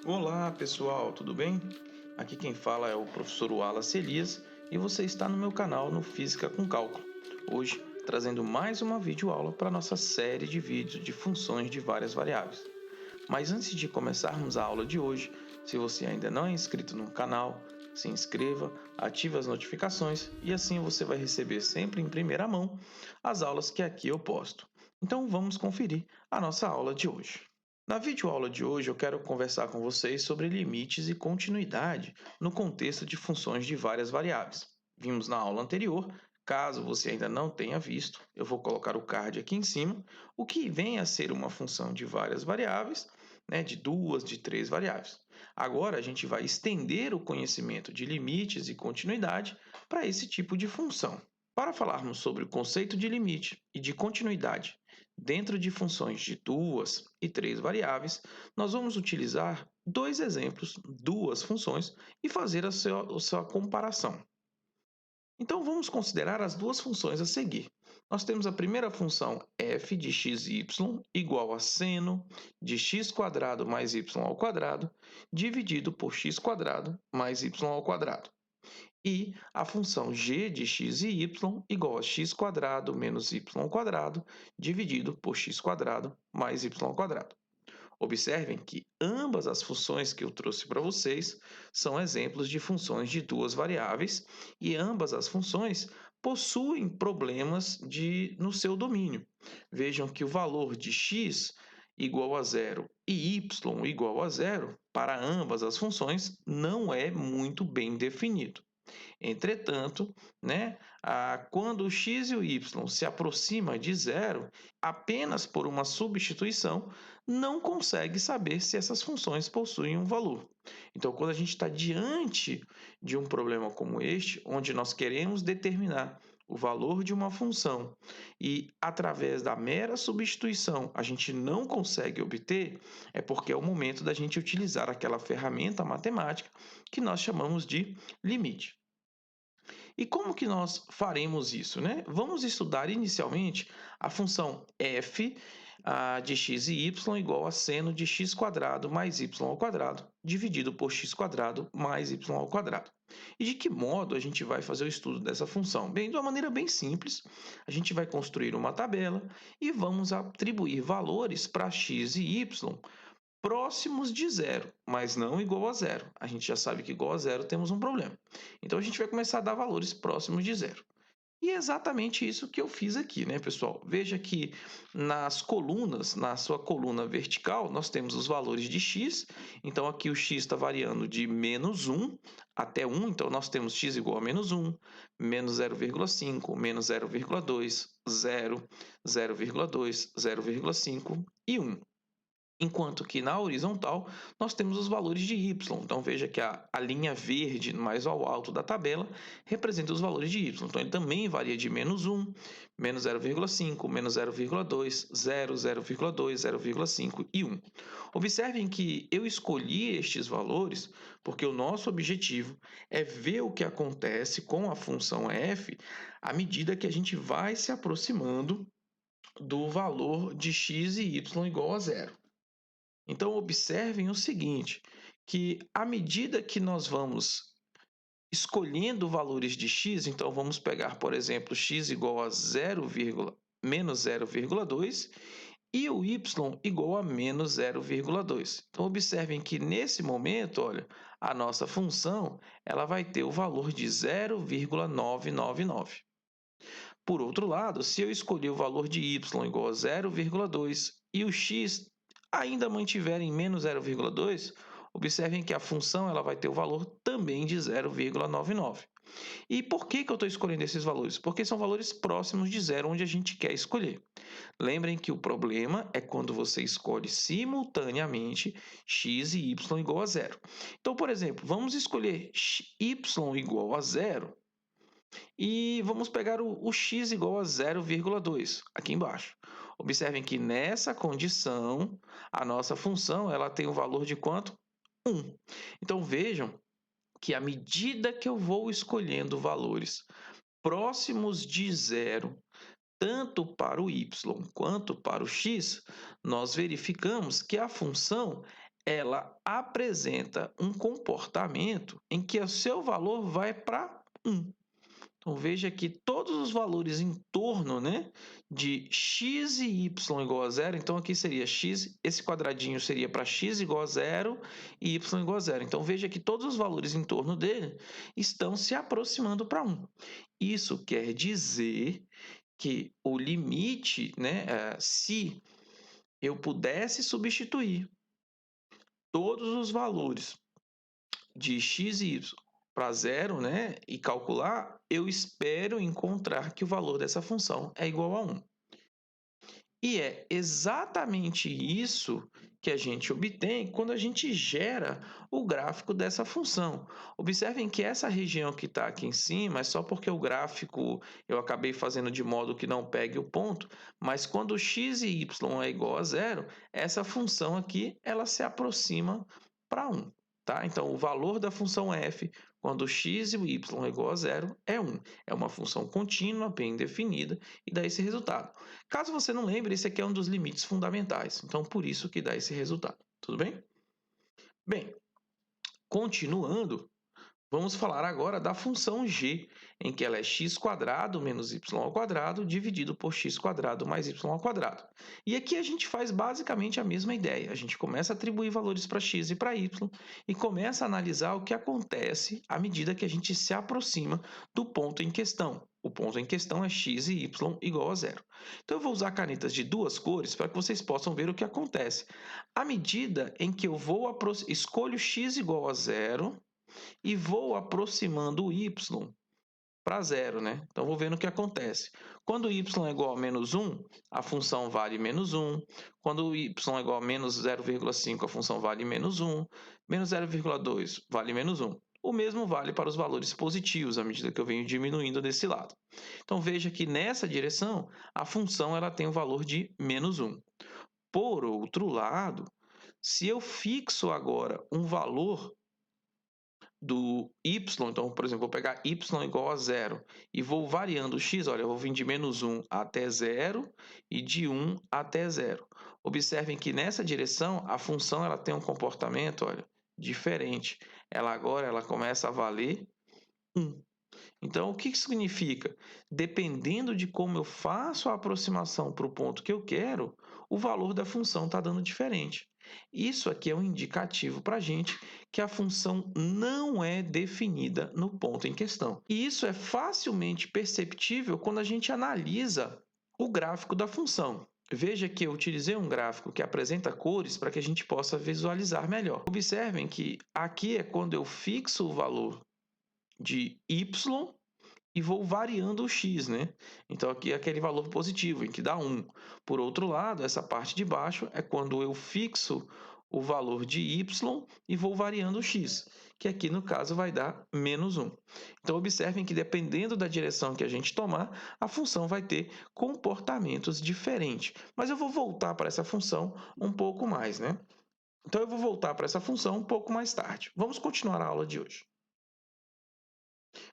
Olá pessoal, tudo bem? Aqui quem fala é o professor Wallace Elias e você está no meu canal no Física com Cálculo. Hoje trazendo mais uma videoaula para nossa série de vídeos de funções de várias variáveis. Mas antes de começarmos a aula de hoje, se você ainda não é inscrito no canal, se inscreva, ative as notificações e assim você vai receber sempre em primeira mão as aulas que aqui eu posto. Então vamos conferir a nossa aula de hoje. Na videoaula de hoje eu quero conversar com vocês sobre limites e continuidade no contexto de funções de várias variáveis. Vimos na aula anterior, caso você ainda não tenha visto, eu vou colocar o card aqui em cima, o que vem a ser uma função de várias variáveis, de duas, de três variáveis. Agora a gente vai estender o conhecimento de limites e continuidade para esse tipo de função. Para falarmos sobre o conceito de limite e de continuidade dentro de funções de duas e três variáveis, nós vamos utilizar dois exemplos, duas funções, e fazer a sua comparação. Então vamos considerar as duas funções a seguir. Nós temos a primeira função f de x e y igual a seno de x² mais y ao quadrado dividido por x² mais y ao quadrado. E a função g de x e y igual a x² menos y² dividido por x² mais y². Observem que ambas as funções que eu trouxe para vocês são exemplos de funções de duas variáveis e ambas as funções possuem problemas no seu domínio. Vejam que o valor de x igual a zero e y igual a zero para ambas as funções não é muito bem definido. Entretanto, quando o x e o y se aproximam de zero, apenas por uma substituição, não consegue saber se essas funções possuem um valor. Então, quando a gente está diante de um problema como este, onde nós queremos determinar o valor de uma função e, através da mera substituição, a gente não consegue obter, é porque é o momento da gente utilizar aquela ferramenta matemática que nós chamamos de limite. E como que nós faremos isso, né? Vamos estudar inicialmente a função f de x e y igual a seno de x² mais y ao quadrado dividido por x² mais y ao quadrado. E de que modo a gente vai fazer o estudo dessa função? Bem, de uma maneira bem simples, a gente vai construir uma tabela e vamos atribuir valores para x e y próximos de zero, mas não igual a zero. A gente já sabe que igual a zero temos um problema. Então a gente vai começar a dar valores próximos de zero. E é exatamente isso que eu fiz aqui, né, pessoal? Veja que nas colunas, na sua coluna vertical, nós temos os valores de x. Então aqui o x está variando de menos 1 até 1. Então nós temos x igual a menos 1, menos 0,5, menos 0,2, 0, 0,2, 0,5 e 1. Enquanto que na horizontal nós temos os valores de y. Então veja que a linha verde mais ao alto da tabela representa os valores de y. Então ele também varia de menos 1, menos 0,5, menos 0,2, 0, 0,2, 0,5 e 1. Observem que eu escolhi estes valores porque o nosso objetivo é ver o que acontece com a função f à medida que a gente vai se aproximando do valor de x e y igual a zero. Então, observem o seguinte, que à medida que nós vamos escolhendo valores de x, então vamos pegar, por exemplo, x igual a 0, menos 0,2 e o y igual a menos 0,2. Então, observem que nesse momento, olha, a nossa função ela vai ter o valor de 0,999. Por outro lado, se eu escolher o valor de y igual a 0,2 e o x ainda mantiver em menos 0,2, observem que a função ela vai ter o valor também de 0,99. E por que eu estou escolhendo esses valores? Porque são valores próximos de zero, onde a gente quer escolher. Lembrem que o problema é quando você escolhe simultaneamente x e y igual a zero. Então, por exemplo, vamos escolher y igual a zero e vamos pegar o x igual a 0,2 aqui embaixo. Observem que nessa condição, a nossa função ela tem o valor de quanto? 1. Então vejam que à medida que eu vou escolhendo valores próximos de zero, tanto para o y quanto para o x, nós verificamos que a função ela apresenta um comportamento em que o seu valor vai para 1. Então, veja que todos os valores em torno, né, de x e y igual a zero, então aqui seria x, esse quadradinho seria para x igual a zero e y igual a zero. Então, veja que todos os valores em torno dele estão se aproximando para 1. Isso quer dizer que o limite, né, se eu pudesse substituir todos os valores de x e y para zero, né, e calcular, eu espero encontrar que o valor dessa função é igual a 1. E é exatamente isso que a gente obtém quando a gente gera o gráfico dessa função. Observem que essa região que está aqui em cima é só porque o gráfico eu acabei fazendo de modo que não pegue o ponto, mas quando x e y é igual a zero, essa função aqui ela se aproxima para 1. Tá? Então, o valor da função f, quando x e y é igual a zero, é 1. É uma função contínua, bem definida, e dá esse resultado. Caso você não lembre, esse aqui é um dos limites fundamentais. Então, por isso que dá esse resultado. Tudo bem? Bem, continuando, vamos falar agora da função g, em que ela é x² menos y² dividido por x² mais y². E aqui a gente faz basicamente a mesma ideia. A gente começa a atribuir valores para x e para y e começa a analisar o que acontece à medida que a gente se aproxima do ponto em questão. O ponto em questão é x e y igual a zero. Então, eu vou usar canetas de duas cores para que vocês possam ver o que acontece. À medida em que eu escolho x igual a zero, e vou aproximando o y para zero, né? Então, vou vendo o que acontece. Quando y é igual a menos 1, a função vale menos 1. Quando y é igual a menos 0,5, a função vale menos 1. Menos 0,2 vale menos 1. O mesmo vale para os valores positivos, à medida que eu venho diminuindo desse lado. Então, veja que nessa direção, a função ela tem o valor de menos 1. Por outro lado, se eu fixo agora um valor do y, então, por exemplo, vou pegar y igual a zero e vou variando o x, olha, eu vou vir de menos 1 até zero e de 1 até zero. Observem que nessa direção a função ela tem um comportamento, olha, diferente. Ela agora ela começa a valer 1. Então, o que isso significa? Dependendo de como eu faço a aproximação para o ponto que eu quero, o valor da função está dando diferente. Isso aqui é um indicativo para a gente que a função não é definida no ponto em questão. E isso é facilmente perceptível quando a gente analisa o gráfico da função. Veja que eu utilizei um gráfico que apresenta cores para que a gente possa visualizar melhor. Observem que aqui é quando eu fixo o valor de y e vou variando o x, né? Então, aqui é aquele valor positivo, em que dá 1. Por outro lado, essa parte de baixo é quando eu fixo o valor de y e vou variando o x, que aqui, no caso, vai dar menos 1. Então, observem que, dependendo da direção que a gente tomar, a função vai ter comportamentos diferentes. Mas eu vou voltar para essa função um pouco mais, né? Então, eu vou voltar para essa função um pouco mais tarde. Vamos continuar a aula de hoje.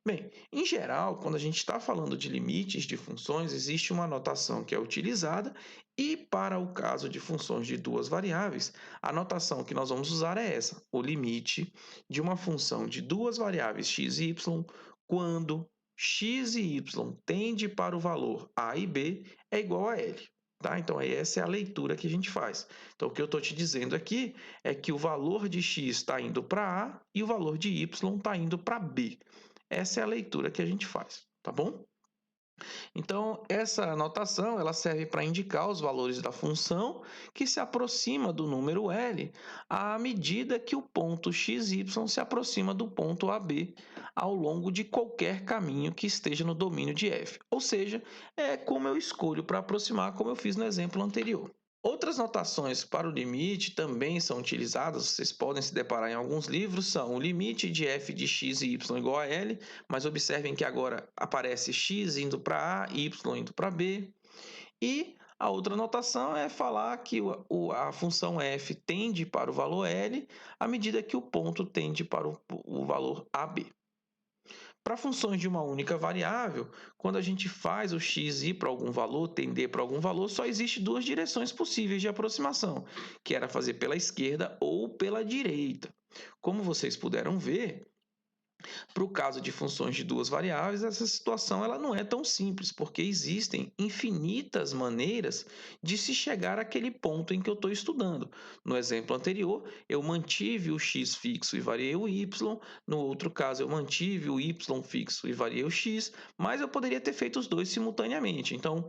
Bem, em geral, quando a gente está falando de limites de funções, existe uma notação que é utilizada e, para o caso de funções de duas variáveis, a notação que nós vamos usar é essa: o limite de uma função de duas variáveis x e y quando x e y tende para o valor a e b é igual a l. Tá? Então, essa é a leitura que a gente faz. Então, o que eu estou te dizendo aqui é que o valor de x está indo para a e o valor de y está indo para b. Essa é a leitura que a gente faz, tá bom? Então, essa notação ela serve para indicar os valores da função que se aproxima do número L à medida que o ponto XY se aproxima do ponto AB ao longo de qualquer caminho que esteja no domínio de F. Ou seja, é como eu escolho para aproximar, como eu fiz no exemplo anterior. Outras notações para o limite também são utilizadas, vocês podem se deparar em alguns livros, são o limite de f de x e y igual a L, mas observem que agora aparece x indo para A, y indo para B. E a outra notação é falar que a função f tende para o valor L à medida que o ponto tende para o valor AB. Para funções de uma única variável, quando a gente faz o x ir para algum valor, tender para algum valor, só existe duas direções possíveis de aproximação, que era fazer pela esquerda ou pela direita. Como vocês puderam ver, para o caso de funções de duas variáveis, essa situação ela não é tão simples, porque existem infinitas maneiras de se chegar àquele ponto em que eu estou estudando. No exemplo anterior, eu mantive o x fixo e variei o y, no outro caso, eu mantive o y fixo e variei o x, mas eu poderia ter feito os dois simultaneamente. Então,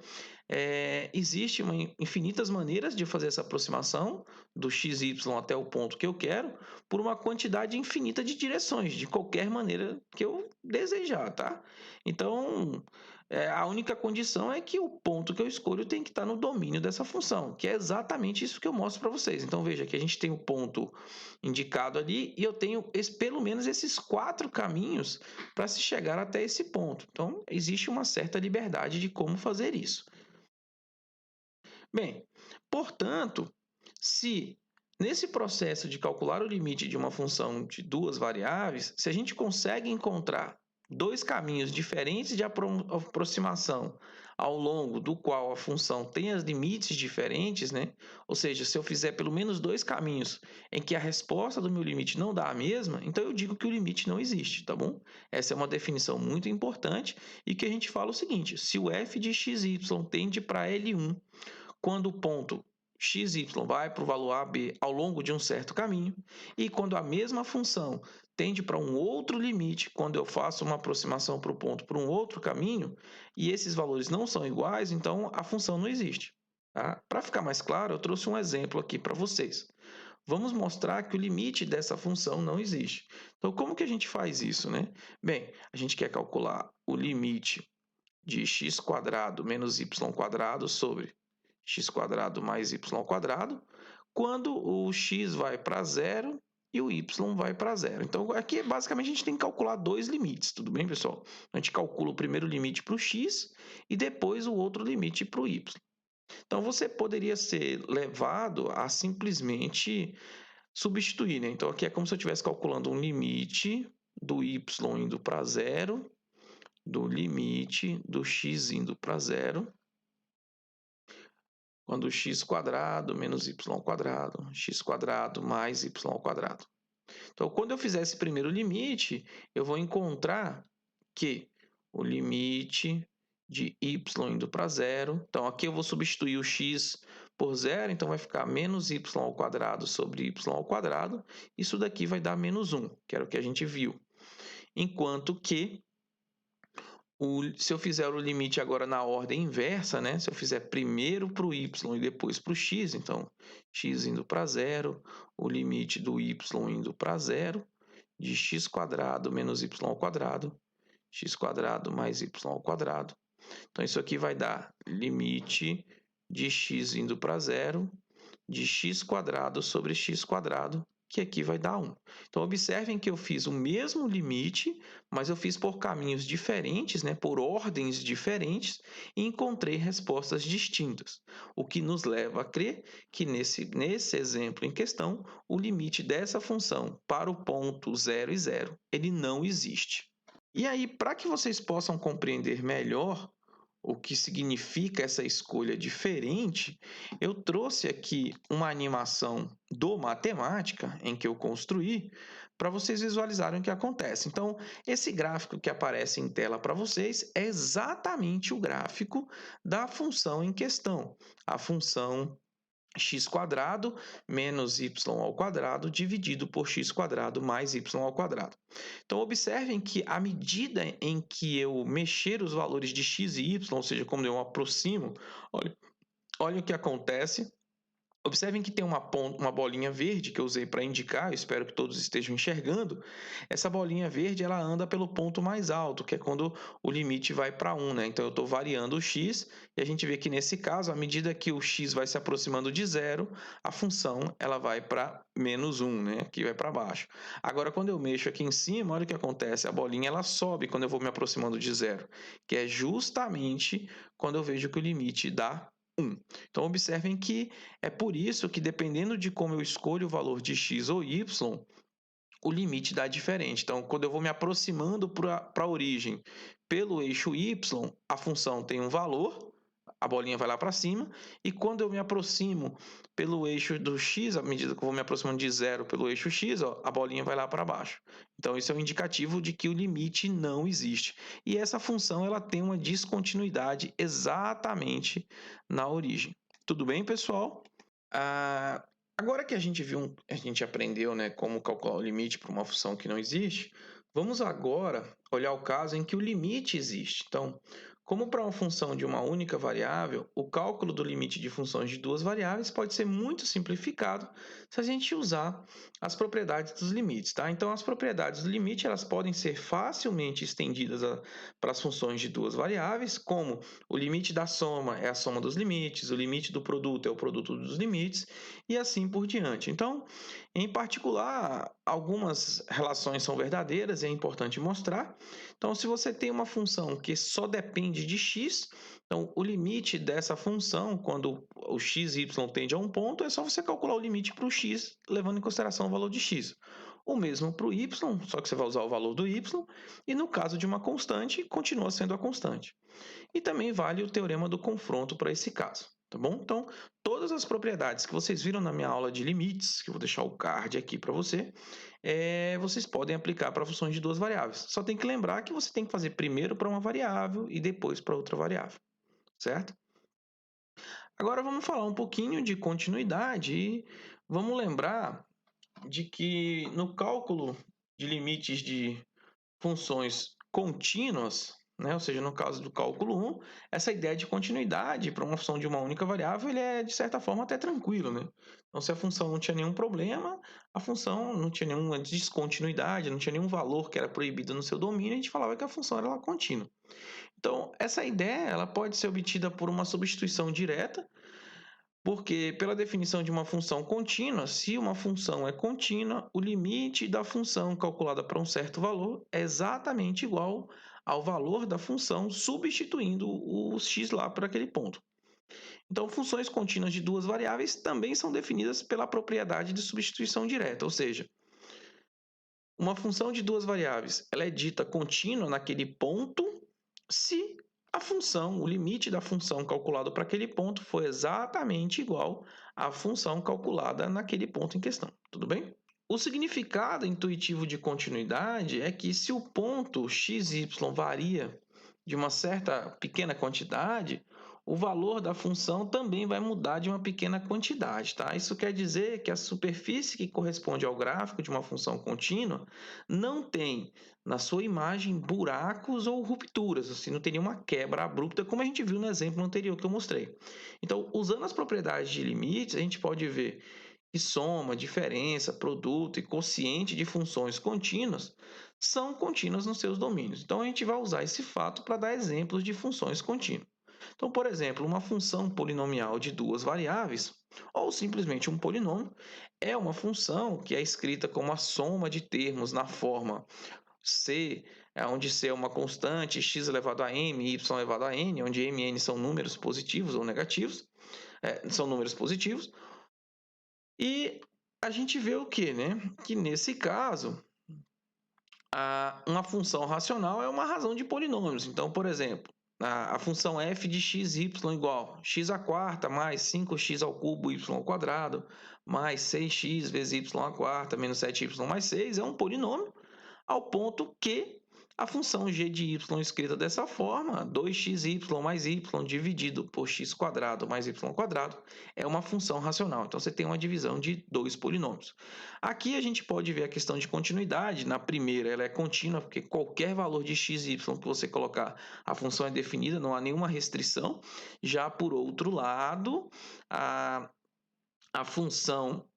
existem infinitas maneiras de fazer essa aproximação do xy até o ponto que eu quero, por uma quantidade infinita de direções, de qualquer maneira que eu desejar, tá? Então, a única condição é que o ponto que eu escolho tem que estar no domínio dessa função, que é exatamente isso que eu mostro para vocês. Então, veja que a gente tem o ponto indicado ali e eu tenho pelo menos esses 4 caminhos para se chegar até esse ponto. Então, existe uma certa liberdade de como fazer isso. Bem, portanto, se nesse processo de calcular o limite de uma função de duas variáveis, se a gente consegue encontrar dois caminhos diferentes de aproximação ao longo do qual a função tem os limites diferentes, né? Ou seja, se eu fizer pelo menos dois caminhos em que a resposta do meu limite não dá a mesma, então eu digo que o limite não existe, tá bom? Essa é uma definição muito importante e que a gente fala o seguinte: se o f de xy tende para L1 quando o ponto xy vai para o valor AB ao longo de um certo caminho, e quando a mesma função tende para um outro limite, quando eu faço uma aproximação para o ponto por um outro caminho, e esses valores não são iguais, então a função não existe. Tá? Para ficar mais claro, eu trouxe um exemplo aqui para vocês. Vamos mostrar que o limite dessa função não existe. Então, como que a gente faz isso, né? Bem, a gente quer calcular o limite de x² menos y² sobre x² mais y², quando o x vai para zero e o y vai para zero. Então, aqui, basicamente, a gente tem que calcular dois limites, tudo bem, pessoal? A gente calcula o primeiro limite para o x e depois o outro limite para o y. Então, você poderia ser levado a simplesmente substituir, né? Então, aqui é como se eu estivesse calculando um limite do y indo para zero, do limite do x indo para zero, quando x² menos y², x² mais y². Então, quando eu fizer esse primeiro limite, eu vou encontrar que o limite de y indo para zero, então aqui eu vou substituir o x por zero, então vai ficar menos y² sobre y², isso daqui vai dar menos 1, que era o que a gente viu. Enquanto que se eu fizer o limite agora na ordem inversa, né? Se eu fizer primeiro para o y e depois para o x, então x indo para zero, o limite do y indo para zero, de x² menos y², x² mais y². Então, isso aqui vai dar limite de x indo para zero, de x² sobre x², que aqui vai dar 1. Então, observem que eu fiz o mesmo limite, mas eu fiz por caminhos diferentes, né, por ordens diferentes, e encontrei respostas distintas, o que nos leva a crer que nesse exemplo em questão, o limite dessa função para o ponto 0 e 0, ele não existe. E aí, para que vocês possam compreender melhor o que significa essa escolha diferente, eu trouxe aqui uma animação do Matemática, em que eu construí, para vocês visualizarem o que acontece. Então, esse gráfico que aparece em tela para vocês é exatamente o gráfico da função em questão, a função x² menos y² dividido por x² mais y². Então, observem que à medida em que eu mexer os valores de x e y, ou seja, como eu aproximo, olha o que acontece. Observem que tem uma bolinha verde que eu usei para indicar, eu espero que todos estejam enxergando. Essa bolinha verde ela anda pelo ponto mais alto, que é quando o limite vai para 1, né? Então eu estou variando o x e a gente vê que nesse caso, à medida que o x vai se aproximando de zero, a função ela vai para menos 1, né? Aqui vai para baixo. Agora, quando eu mexo aqui em cima, olha o que acontece, a bolinha ela sobe quando eu vou me aproximando de zero, que é justamente quando eu vejo que o limite dá 1. Então, observem que é por isso que, dependendo de como eu escolho o valor de x ou y, o limite dá diferente. Então, quando eu vou me aproximando para a origem pelo eixo y, a função tem um valor, a bolinha vai lá para cima, e quando eu me aproximo pelo eixo do x, à medida que eu vou me aproximando de zero pelo eixo x, ó, a bolinha vai lá para baixo. Então, isso é um indicativo de que o limite não existe. E essa função ela tem uma descontinuidade exatamente na origem. Tudo bem, pessoal? Agora que a gente aprendeu, né, como calcular o limite para uma função que não existe, vamos agora olhar o caso em que o limite existe. Então, como para uma função de uma única variável, o cálculo do limite de funções de duas variáveis pode ser muito simplificado se a gente usar as propriedades dos limites, tá? Então, as propriedades do limite elas podem ser facilmente estendidas para as funções de duas variáveis, como o limite da soma é a soma dos limites, o limite do produto é o produto dos limites, e assim por diante. Então, em particular, algumas relações são verdadeiras, é importante mostrar. Então, se você tem uma função que só depende de x, então o limite dessa função, quando o x e y tende a um ponto, é só você calcular o limite para o x, levando em consideração o valor de x. O mesmo para o y, só que você vai usar o valor do y, e no caso de uma constante, continua sendo a constante. E também vale o teorema do confronto para esse caso, tá bom? Então, todas as propriedades que vocês viram na minha aula de limites, que eu vou deixar o card aqui para você, vocês podem aplicar para funções de duas variáveis. Só tem que lembrar que você tem que fazer primeiro para uma variável e depois para outra variável, certo? Agora vamos falar um pouquinho de continuidade e vamos lembrar de que no cálculo de limites de funções contínuas, né? Ou seja, no caso do cálculo 1, essa ideia de continuidade para uma função de uma única variável ele é, de certa forma, até tranquilo. Né? Então, se a função não tinha nenhum problema, a função não tinha nenhuma descontinuidade, não tinha nenhum valor que era proibido no seu domínio, a gente falava que a função era contínua. Então, essa ideia ela pode ser obtida por uma substituição direta, porque, pela definição de uma função contínua, se uma função é contínua, o limite da função calculada para um certo valor é exatamente igual ao valor da função, substituindo o x lá para aquele ponto. Então, funções contínuas de duas variáveis também são definidas pela propriedade de substituição direta, ou seja, uma função de duas variáveis ela é dita contínua naquele ponto se a função, o limite da função calculado para aquele ponto foi exatamente igual à função calculada naquele ponto em questão. Tudo bem? O significado intuitivo de continuidade é que se o ponto x, y varia de uma certa pequena quantidade, o valor da função também vai mudar de uma pequena quantidade, tá? Isso quer dizer que a superfície que corresponde ao gráfico de uma função contínua não tem na sua imagem buracos ou rupturas, assim, não tem nenhuma quebra abrupta, como a gente viu no exemplo anterior que eu mostrei. Então, usando as propriedades de limites, a gente pode ver que soma, diferença, produto e quociente de funções contínuas são contínuas nos seus domínios. Então, a gente vai usar esse fato para dar exemplos de funções contínuas. Então, por exemplo, uma função polinomial de duas variáveis, ou simplesmente um polinômio, é uma função que é escrita como a soma de termos na forma C, onde C é uma constante, x elevado a m, y elevado a n, onde m e n são números positivos ou negativos, são números positivos. E a gente vê o que, né? Que nesse caso, uma função racional é uma razão de polinômios. Então, por exemplo, a função f de x, y igual x à quarta mais 5x ao cubo y ao quadrado mais 6x vezes y à quarta menos 7y mais 6 é um polinômio ao ponto que a função g de y escrita dessa forma, 2xy mais y dividido por x quadrado mais y quadrado, é uma função racional. Então, você tem uma divisão de dois polinômios. Aqui a gente pode ver a questão de continuidade. Na primeira, ela é contínua, porque qualquer valor de x e y que você colocar, a função é definida, não há nenhuma restrição. Já por outro lado, a função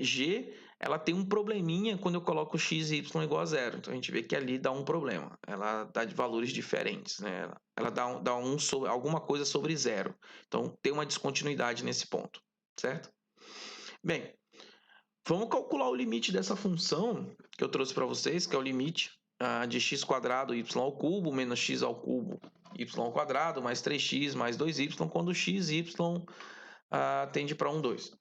g ela tem um probleminha quando eu coloco x e y igual a zero. Então, a gente vê que ali dá um problema. Ela dá de valores diferentes, né? Ela dá alguma coisa sobre zero. Então, tem uma descontinuidade nesse ponto, certo? Bem, vamos calcular o limite dessa função que eu trouxe para vocês, que é o limite de x quadrado y ao cubo menos x ao cubo y ao quadrado mais 3x mais 2y, quando x e y tende para 1, 2.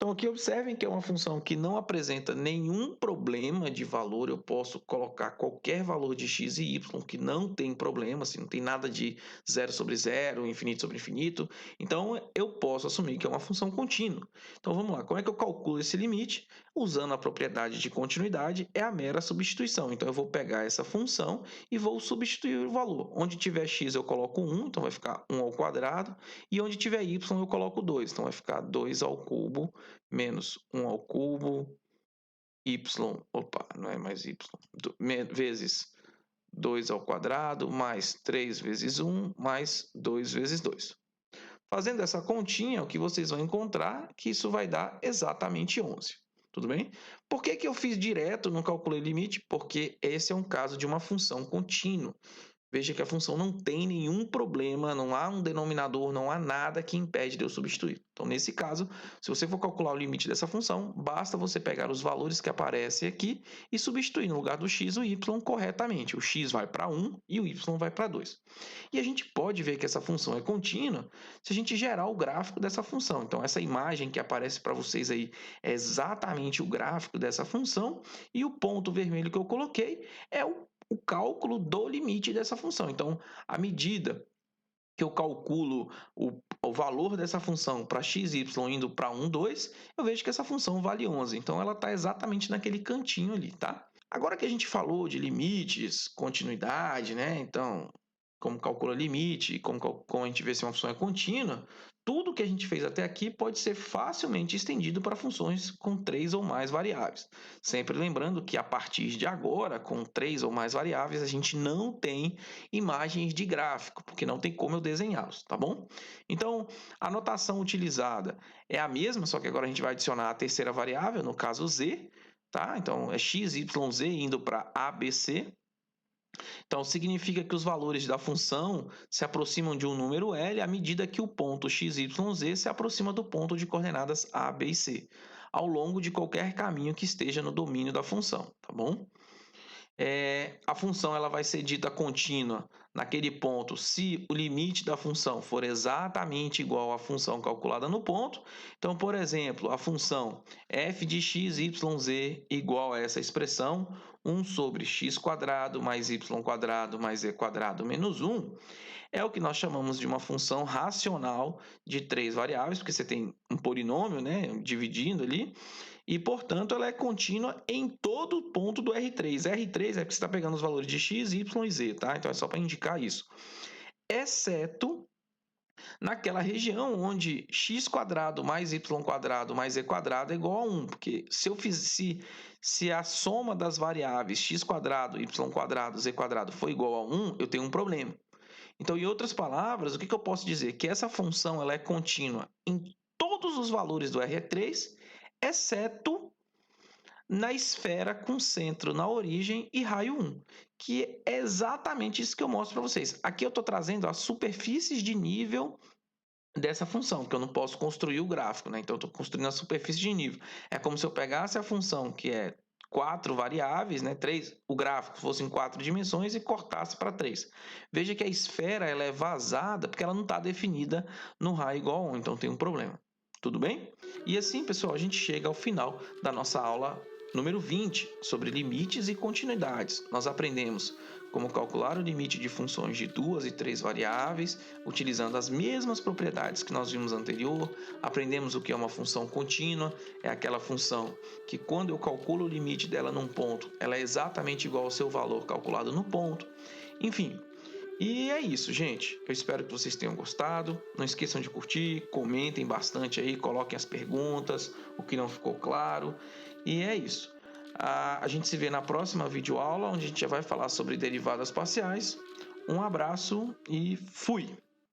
Então aqui observem que é uma função que não apresenta nenhum problema de valor, eu posso colocar qualquer valor de x e y que não tem problema, assim, não tem nada de zero sobre zero, infinito sobre infinito, então eu posso assumir que é uma função contínua. Então vamos lá, como é que eu calculo esse limite? Usando a propriedade de continuidade, é a mera substituição, então eu vou pegar essa função e vou substituir o valor. Onde tiver x eu coloco 1, então vai ficar 1 ao quadrado, e onde tiver y eu coloco 2, então vai ficar 2 ao cubo menos 1 ao cubo, y, opa, não é mais y, vezes 2 ao quadrado, mais 3 vezes 1, mais 2 vezes 2. Fazendo essa continha, o que vocês vão encontrar é que isso vai dar exatamente 11. Tudo bem? Por que eu fiz direto, não calculei limite? Porque esse é um caso de uma função contínua. Veja que a função não tem nenhum problema, não há um denominador, não há nada que impede de eu substituir. Então, nesse caso, se você for calcular o limite dessa função, basta você pegar os valores que aparecem aqui e substituir no lugar do x o y corretamente. O x vai para 1 e o y vai para 2. E a gente pode ver que essa função é contínua se a gente gerar o gráfico dessa função. Então, essa imagem que aparece para vocês aí é exatamente o gráfico dessa função e o ponto vermelho que eu coloquei é o cálculo do limite dessa função. Então, à medida que eu calculo o valor dessa função para x, y indo para 1, 2, eu vejo que essa função vale 11. Então, ela está exatamente naquele cantinho ali, tá? Agora que a gente falou de limites, continuidade, né? Então, como calcula limite, como a gente vê se uma função é contínua, tudo que a gente fez até aqui pode ser facilmente estendido para funções com 3 ou mais variáveis. Sempre lembrando que a partir de agora, com 3 ou mais variáveis, a gente não tem imagens de gráfico, porque não tem como eu desenhá-los, tá bom? Então, a notação utilizada é a mesma, só que agora a gente vai adicionar a terceira variável, no caso z, tá? Então, é x, y, z indo para a, b, c. Então, significa que os valores da função se aproximam de um número L à medida que o ponto x, y, z se aproxima do ponto de coordenadas A, B e C, ao longo de qualquer caminho que esteja no domínio da função, tá bom? A função ela vai ser dita contínua naquele ponto se o limite da função for exatamente igual à função calculada no ponto. Então, por exemplo, a função f de x, y, z igual a essa expressão, 1 sobre x quadrado mais y quadrado mais z quadrado menos 1, é o que nós chamamos de uma função racional de 3 variáveis, porque você tem um polinômio, né, dividindo ali, e, portanto, ela é contínua em todo o ponto do R3. R3 é porque você está pegando os valores de x, y e z, tá? Então, é só para indicar isso. Exceto naquela região onde x quadrado mais y quadrado mais z quadrado é igual a 1, porque se a soma das variáveis x quadrado, y quadrado, z quadrado for igual a 1, eu tenho um problema. Então, em outras palavras, o que eu posso dizer? Que essa função ela é contínua em todos os valores do R3, exceto na esfera com centro na origem e raio 1, que é exatamente isso que eu mostro para vocês. Aqui eu estou trazendo as superfícies de nível dessa função, porque eu não posso construir o gráfico, né? Então eu estou construindo a superfície de nível. É como se eu pegasse a função que é 4 variáveis, né? 3, o gráfico fosse em 4 dimensões e cortasse para 3. Veja que a esfera ela é vazada porque ela não está definida no raio igual a 1, então tem um problema. Tudo bem? E assim, pessoal, a gente chega ao final da nossa aula número 20 sobre limites e continuidades. Nós aprendemos como calcular o limite de funções de 2 e 3 variáveis, utilizando as mesmas propriedades que nós vimos anterior. Aprendemos o que é uma função contínua, é aquela função que quando eu calculo o limite dela num ponto, ela é exatamente igual ao seu valor calculado no ponto. Enfim, e é isso, gente. Eu espero que vocês tenham gostado. Não esqueçam de curtir, comentem bastante aí, coloquem as perguntas, o que não ficou claro. E é isso. A gente se vê na próxima videoaula, onde a gente já vai falar sobre derivadas parciais. Um abraço e fui!